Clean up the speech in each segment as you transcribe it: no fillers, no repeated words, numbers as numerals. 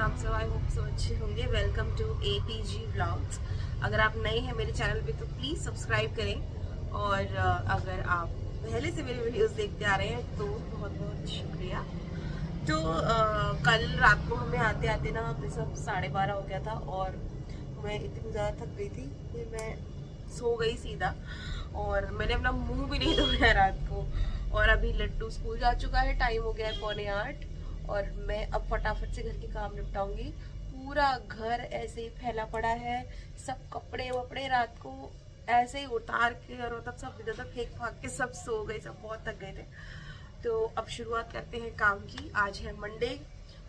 आप सब I hope सब अच्छे होंगे। Welcome to APG vlogs. अगर आप नए हैं मेरे चैनल पे तो प्लीज़ सब्सक्राइब करें और अगर आप पहले से मेरे वीडियोस देखते आ रहे हैं तो बहुत बहुत शुक्रिया। तो कल रात को हमें आते आते ना सब 12:30 हो गया था और मैं इतनी ज़्यादा थक गई थी कि मैं सो गई सीधा और मैंने अपना मुंह भी नहीं धोया रात को। और अभी लड्डू स्कूल जा चुका है, टाइम हो गया है 7:45 और मैं अब फटाफट से घर के काम निपटाऊंगी। पूरा घर ऐसे ही फैला पड़ा है, सब कपड़े वपड़े रात को ऐसे ही उतार के और मतलब सब इधर उधर फेंक फाक के सब सो गए, सब बहुत थक गए थे। तो अब शुरुआत करते हैं काम की। आज है मंडे,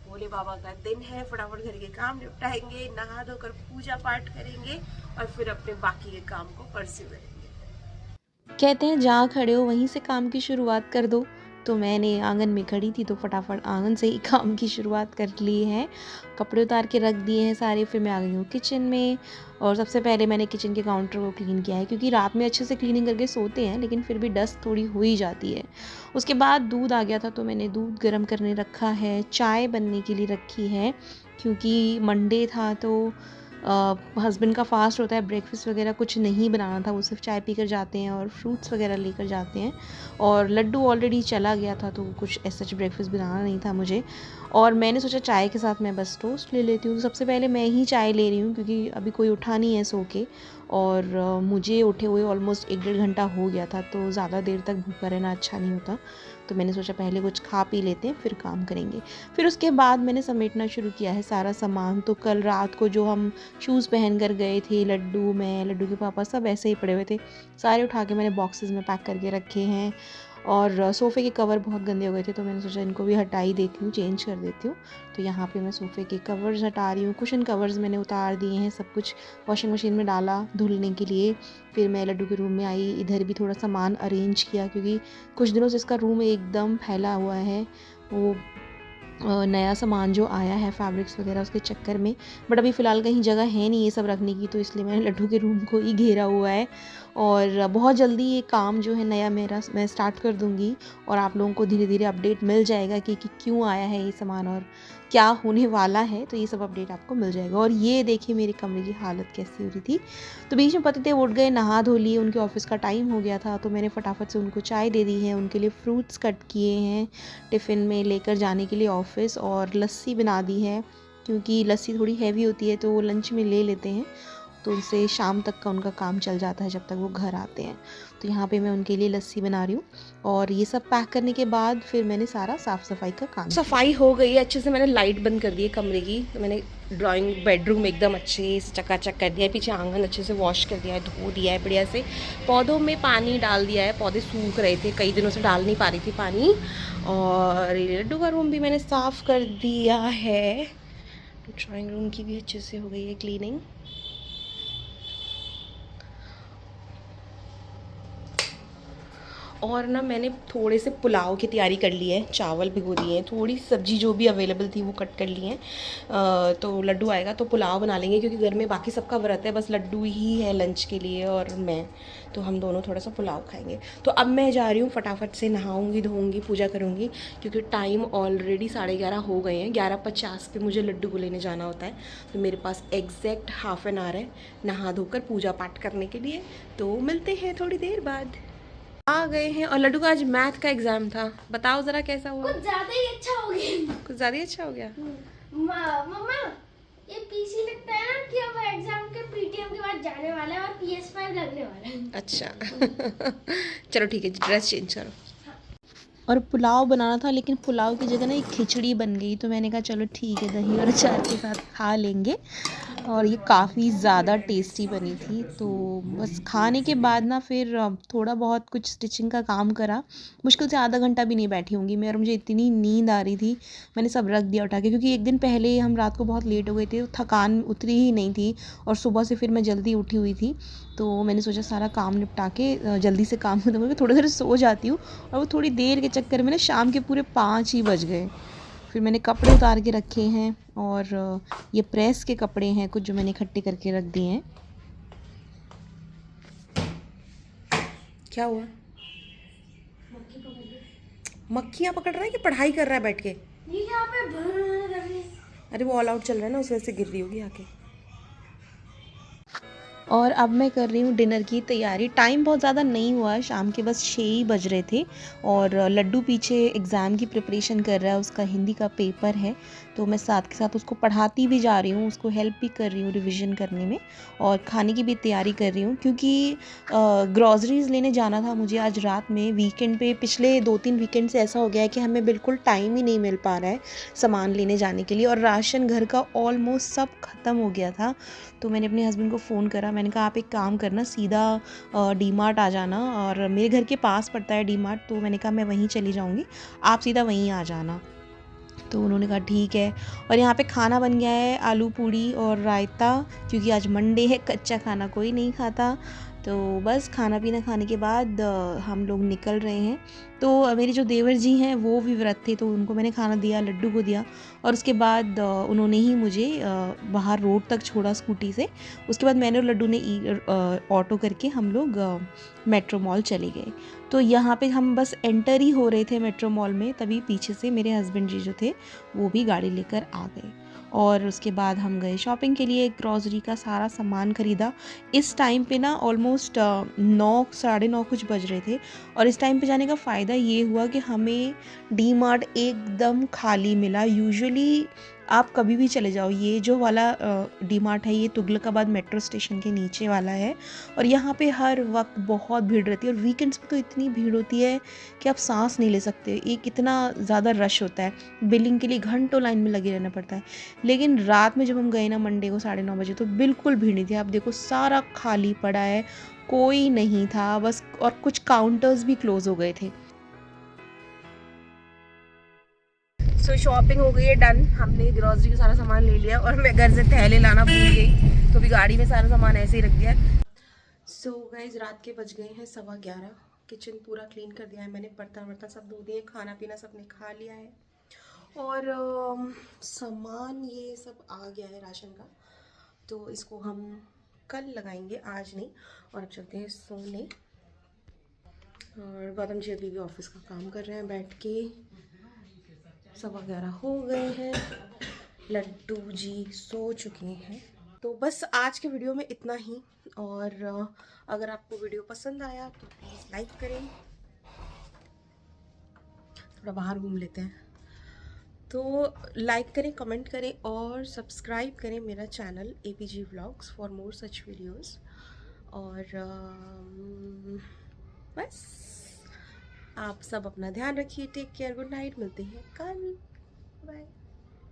भोले बाबा का दिन है। फटाफट घर के काम निपटाएंगे, नहा धोकर पूजा पाठ करेंगे और फिर अपने बाकी के काम को परस्यू करेंगे। कहते हैं जहाँ खड़े हो वहीं से काम की शुरुआत कर दो। तो मैंने आंगन में खड़ी थी तो फटाफट आंगन से ही काम की शुरुआत कर ली है। कपड़े उतार के रख दिए हैं सारे। फिर मैं आ गई हूँ किचन में और सबसे पहले मैंने किचन के काउंटर को क्लीन किया है, क्योंकि रात में अच्छे से क्लीनिंग करके सोते हैं लेकिन फिर भी डस्ट थोड़ी हो ही जाती है। उसके बाद दूध आ गया था तो मैंने दूध गर्म करने रखा है। चाय बनने के लिए रखी है क्योंकि मंडे था तो हस्बैंड का फास्ट होता है, ब्रेकफास्ट वगैरह कुछ नहीं बनाना था, वो सिर्फ चाय पीकर जाते हैं और फ्रूट्स वगैरह लेकर जाते हैं। और लड्डू ऑलरेडी चला गया था तो कुछ ऐसा ब्रेकफास्ट बनाना नहीं था मुझे। और मैंने सोचा चाय के साथ मैं बस टोस्ट ले लेती हूँ। तो सबसे पहले मैं ही चाय ले रही हूँ क्योंकि अभी कोई उठा नहीं है सो के और मुझे उठे हुए ऑलमोस्ट 1-1.5 घंटा हो गया था, तो ज़्यादा देर तक भूखा रहना अच्छा नहीं होता। तो मैंने सोचा पहले कुछ खा पी लेते हैं फिर काम करेंगे। फिर उसके बाद मैंने समेटना शुरू किया है सारा सामान। तो कल रात को जो हम शूज़ पहन कर गए थे, लड्डू, मैं, लड्डू के पापा, सब ऐसे ही पड़े हुए थे, सारे उठा के मैंने बॉक्सेस में पैक करके रखे हैं। और सोफ़े के कवर बहुत गंदे हो गए थे तो मैंने सोचा इनको भी हटा ही देती हूँ, चेंज कर देती हूँ। तो यहाँ पे मैं सोफ़े के कवर्स हटा रही हूँ। कुशन कवर्स मैंने उतार दिए हैं, सब कुछ वॉशिंग मशीन में डाला धुलने के लिए। फिर मैं लड्डू के रूम में आई, इधर भी थोड़ा सामान अरेंज किया क्योंकि कुछ दिनों से इसका रूम एकदम फैला हुआ है। वो नया सामान जो आया है फैब्रिक्स वगैरह उसके चक्कर में, बट अभी फ़िलहाल कहीं जगह है नहीं ये सब रखने की, तो इसलिए मैंने लड्डू के रूम को ही घेरा हुआ है। और बहुत जल्दी ये काम जो है नया मेरा मैं स्टार्ट कर दूँगी और आप लोगों को धीरे धीरे अपडेट मिल जाएगा कि क्यों आया है ये सामान और क्या होने वाला है। तो ये सब अपडेट आपको मिल जाएगा। और ये देखिए मेरे कमरे की हालत कैसी हो रही थी। तो बीच में पति देव उठ गए, नहा धो लिए, उनके ऑफिस का टाइम हो गया था तो मैंने फटाफट से उनको चाय दे दी है, उनके लिए फ्रूट्स कट किए हैं टिफ़िन में लेकर जाने के लिए ऑफिस, और लस्सी बना दी है क्योंकि लस्सी थोड़ी हैवी होती है तो वो लंच में ले लेते हैं, तो उनसे शाम तक का उनका काम चल जाता है जब तक वो घर आते हैं। तो यहाँ पे मैं उनके लिए लस्सी बना रही हूँ। और ये सब पैक करने के बाद फिर मैंने सारा साफ़ सफाई का काम, सफाई हो गई है अच्छे से। मैंने लाइट बंद कर दी है कमरे की, तो मैंने ड्राइंग बेडरूम एकदम अच्छे से चकाचक कर दिया है, पीछे आंगन अच्छे से वॉश कर दिया है, धो दिया है बढ़िया से, पौधों में पानी डाल दिया है, पौधे सूख रहे थे, कई दिनों से डाल नहीं पा रही थी पानी। और लड्डू का रूम भी मैंने साफ़ कर दिया है। ड्राइंग रूम की भी अच्छे से हो गई है क्लीनिंग। और ना मैंने थोड़े से पुलाव की तैयारी कर ली है, चावल भिगो दिए हैं, थोड़ी सब्जी जो भी अवेलेबल थी वो कट कर ली है। तो लड्डू आएगा तो पुलाव बना लेंगे क्योंकि घर में बाकी सबका व्रत है, बस लड्डू ही है लंच के लिए और मैं, तो हम दोनों थोड़ा सा पुलाव खाएंगे। तो अब मैं जा रही हूँ, फटाफट से नहाऊंगी, धोऊंगी, पूजा करूँगी क्योंकि टाइम ऑलरेडी 11:30 हो गए हैं। 11:50 पे मुझे लड्डू को लेने जाना होता है, तो मेरे पास एग्जैक्ट हाफ एन आवर है नहा धोकर पूजा पाठ करने के लिए। तो मिलते हैं थोड़ी देर बाद। आ गए हैं और लड्डू का आज मैथ का एग्जाम था, बताओ जरा कैसा हुआ? कुछ ज्यादा ही अच्छा हो गया। कुछ ज़्यादा ही अच्छा हो गया। मम्मा, ये पीसी लगता है ना कि अब एग्जाम के पीटीएम के बाद जाने वाला है और PS5 लगने वाला है। अच्छा चलो ठीक है, ड्रेस चेंज करो। और पुलाव बनाना था लेकिन पुलाव की जगह ना एक खिचड़ी बन गई, तो मैंने कहा चलो ठीक है दही और अचार के साथ खा लेंगे। और ये काफ़ी ज़्यादा टेस्टी बनी थी। तो बस खाने के बाद ना फिर थोड़ा बहुत कुछ स्टिचिंग का काम करा, मुश्किल से आधा घंटा भी नहीं बैठी होंगी मैं, और मुझे इतनी नींद आ रही थी मैंने सब रख दिया उठा के, क्योंकि एक दिन पहले हम रात को बहुत लेट हो गए थे, थकान उतरी ही नहीं थी और सुबह से फिर मैं जल्दी उठी हुई थी। तो मैंने सोचा सारा काम निपटा के जल्दी से काम खत्म करके थोड़ी देर सो जाती हूँ, और वो थोड़ी देर के चक्कर में ना शाम के पूरे 5 ही बज गए। फिर मैंने कपड़े उतार के रखे हैं और ये प्रेस के कपड़े हैं कुछ जो मैंने इकट्ठे करके रख दिए हैं। क्या हुआ? मक्खियाँ पकड़ रहा है कि पढ़ाई कर रहा है बैठ के? ये यहाँ पे भर रही है। अरे वो ऑल आउट चल रहा है ना, उस वजह से गिर रही होगी आके। और अब मैं कर रही हूँ डिनर की तैयारी। टाइम बहुत ज़्यादा नहीं हुआ है, शाम के बस 6 ही बज रहे थे। और लड्डू पीछे एग्ज़ाम की प्रिपरेशन कर रहा है, उसका हिंदी का पेपर है, तो मैं साथ के साथ उसको पढ़ाती भी जा रही हूँ, उसको हेल्प भी कर रही हूँ रिवीजन करने में, और खाने की भी तैयारी कर रही हूँ क्योंकि ग्रॉसरीज़ लेने जाना था मुझे आज रात में। वीकेंड पे पिछले 2-3 वीकेंड से ऐसा हो गया है कि हमें बिल्कुल टाइम ही नहीं मिल पा रहा है सामान लेने जाने के लिए, और राशन घर का ऑलमोस्ट सब ख़त्म हो गया था। तो मैंने अपने हस्बैंड को फ़ोन करा, मैंने कहा आप एक काम करना, सीधा डी मार्ट आ जाना, और मेरे घर के पास पड़ता है डी मार्ट, तो मैंने कहा मैं वहीं चली जाऊँगी, आप सीधा वहीं आ जाना। तो उन्होंने कहा ठीक है। और यहाँ पे खाना बन गया है, आलू पूड़ी और रायता, क्योंकि आज मंडे है, कच्चा खाना कोई नहीं खाता। तो बस खाना पीना खाने के बाद हम लोग निकल रहे हैं। तो मेरे जो देवर जी हैं वो भी व्रत थे, तो उनको मैंने खाना दिया, लड्डू को दिया, और उसके बाद उन्होंने ही मुझे बाहर रोड तक छोड़ा स्कूटी से। उसके बाद मैंने और लड्डू ने ऑटो करके हम लोग मेट्रो मॉल चले गए। तो यहाँ पे हम बस एंटर ही हो रहे थे मेट्रो मॉल में, तभी पीछे से मेरे हस्बैंड जी जो थे वो भी गाड़ी लेकर आ गए। और उसके बाद हम गए शॉपिंग के लिए, ग्रॉसरी का सारा सामान ख़रीदा। इस टाइम पे ना ऑलमोस्ट 9 साढ़े 9 कुछ बज रहे थे, और इस टाइम पे जाने का फ़ायदा ये हुआ कि हमें डी मार्ट एकदम खाली मिला। यूजुअली आप कभी भी चले जाओ, ये जो वाला डी मार्ट है ये तुगलकाबाद मेट्रो स्टेशन के नीचे वाला है, और यहाँ पे हर वक्त बहुत भीड़ रहती है, और वीकेंड्स पे तो इतनी भीड़ होती है कि आप सांस नहीं ले सकते, एक इतना ज़्यादा रश होता है। बिलिंग के लिए घंटों लाइन में लगे रहना पड़ता है। लेकिन रात में जब हम गए ना मंडे को 9:30 बजे, तो बिल्कुल भीड़ नहीं थी। आप देखो सारा खाली पड़ा है, कोई नहीं था बस, और कुछ काउंटर्स भी क्लोज हो गए थे। सो शॉपिंग हो गई है डन, हमने ग्रॉसरी का सारा सामान ले लिया, और मैं घर से थैले लाना भूल गई, तो भी गाड़ी में सारा सामान ऐसे ही रख दिया। सो गाइस रात के बज गए हैं 11:15। किचन पूरा क्लीन कर दिया है मैंने, बर्तन वर्तन सब धो दिए, खाना पीना सबने खा लिया है, और सामान ये सब आ गया है राशन का, तो इसको हम कल लगाएंगे, आज नहीं। और अब चलते हैं सोने। और गौतम जी अभी भी ऑफिस का काम कर रहे हैं बैठ के। 11:15 हो गए हैं, लड्डू जी सो चुके हैं। तो बस आज के वीडियो में इतना ही, और अगर आपको वीडियो पसंद आया तो प्लीज़ लाइक करें। थोड़ा बाहर घूम लेते हैं, तो लाइक करें, कमेंट करें, और सब्सक्राइब करें मेरा channel APG vlogs for more such videos. और बस आप सब अपना ध्यान रखिए, टेक केयर, गुड नाइट, मिलते हैं कल, बाय।